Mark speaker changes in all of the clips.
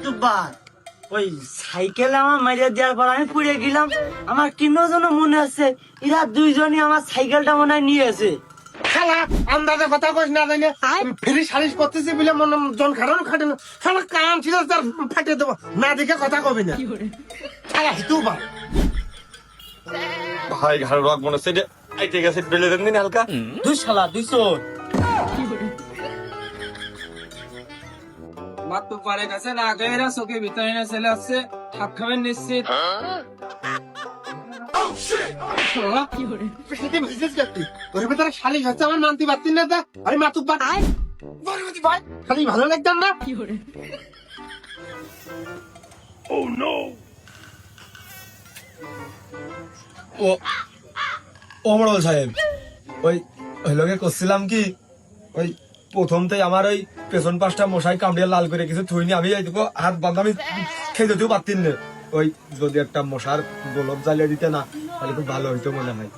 Speaker 1: মাতুব্বার ওই সাইকেল আমার মারিয়ে দেওয়ার পর আমি পুড়ে গেলাম। আমার কেন যেন মনে আছে এরা দুইজনই আমার সাইকেলটা মনে হয় নিয়েছে।
Speaker 2: শালা আন্দাজে কথা কইস না জানি ফেরি সালিশ করতেছি বলে মনে জন খাটানো খাটানো শালা কান ছিল তার ফাটিয়ে দেবো না দেখে কথা কবি না শালা হিতু বা
Speaker 3: ভাই ঘাড় রক মনে হচ্ছে যে আইতে গেছে বেলে দেন দিন হালকা।
Speaker 1: দুই শালা দুই চোর।
Speaker 4: মাত্র পারে কাছে না গেরা চোখে ভিতরে না ছেলে আসছে হাত খাবেন নিশ্চিত।
Speaker 2: ওর ভিতরে শালিশ হচ্ছে আমার মানতে পারতেন না আরে মাতুব্বার ভাই খালি ভালো লাগতাম না
Speaker 5: ও অমরল সাহেব ওই ওই লোকে করছিলাম কি ওই প্রথমতেই আমার ওই পেছন পাশটা মশাই কামড়িয়ে লাল করে কিছু থইনি আমি এইটুকু হাত বাঁধা আমি খেয়ে যেতেও পারতেন না। ওই যদি একটা মশার গোলপ জ্বালিয়ে দিতে না তাহলে খুব ভালো হইতো মনে হয়।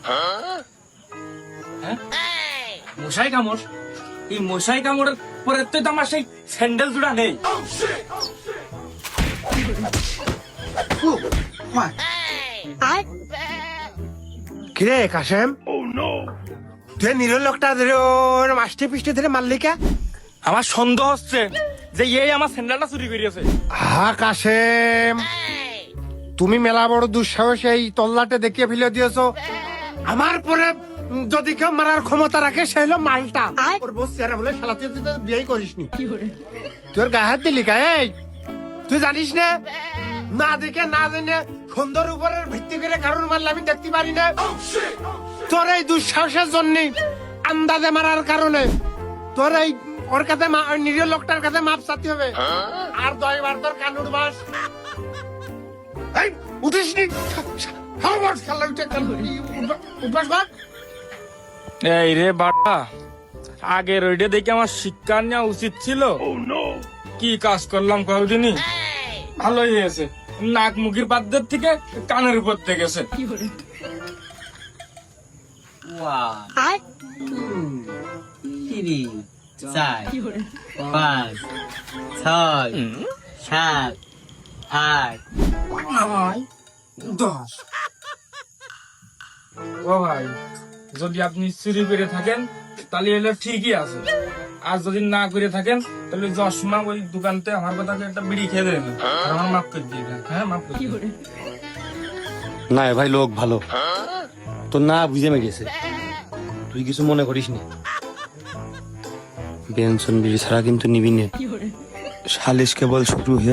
Speaker 4: মশাই কামড়, এই মশাই কামড়ের পরে তো আমার সেই স্যান্ডেল জোড়া নেই।
Speaker 2: কিরে কাশেম তুই নিরল লোকটা ধরে ওর মাস্টে পিষ্টে ধরে মারলিকা
Speaker 4: আমার সন্দেহ হচ্ছে যে এই আমার স্যান্ডেলটা চুরি করিয়েছে।
Speaker 2: হা কাশেম তুমি মেলা বড় দুঃসাহস এই তল্লাটে দেখিয়ে ফেলে দিয়েছো আমার পরে যদি কেউ মারার ক্ষমতা রাখে সে হলো মালটা ওর বস চেহারা বলে শালা তুই তো বিয়েই করিসনি তোর গায়ে হাত দিলি কা এই তুই জানিস না না দেখে না জেনে সুন্দর উপরের ভিত্তি করে কারণ মারলে আমি দেখতে পারি না তোর এই দুঃসাহসের জন্য আন্দাজে মারার কারণে তোর এই ওর কাছে নিরীহ লোকটার কাছে মাপ চাতে হবে আর 10 বার তোর কানুর বাস এই উঠিস নি হাওয়ার খেলা উঠে উঠবাস কর
Speaker 4: এই রে বাটা আগের ওইটা দেখে আমার শিক্ষা নেওয়া উচিত ছিল। কি কাজ করলাম কয়েকদিনই ভালোই হয়েছে, নাক মুখের পাদ্দের থেকে কানের উপর থেকে গেছে।
Speaker 1: 1 2 3 4 5 6 7 8
Speaker 2: 10
Speaker 4: ও ভাই, যদি আপনি চুরি করে থাকেন তাহলে এলে ঠিকই আছে, আর যদি না করে থাকেন তাহলে চশমা ওই দোকানতে আমার কথা একটা বিড়ি খেয়ে দেবেন আর আমার মাফ করে দিয়ে দেন। হ্যাঁ মাফ করে দিবেন।
Speaker 3: না ভাই লোক ভালো তো না বুঝে মেরেছে, তুই কিছু মনে করিস নি। বেনসন বিড়ি ছাড়া কিন্তু নিবি না, সালিশ কেবল শুরু হয়েছে।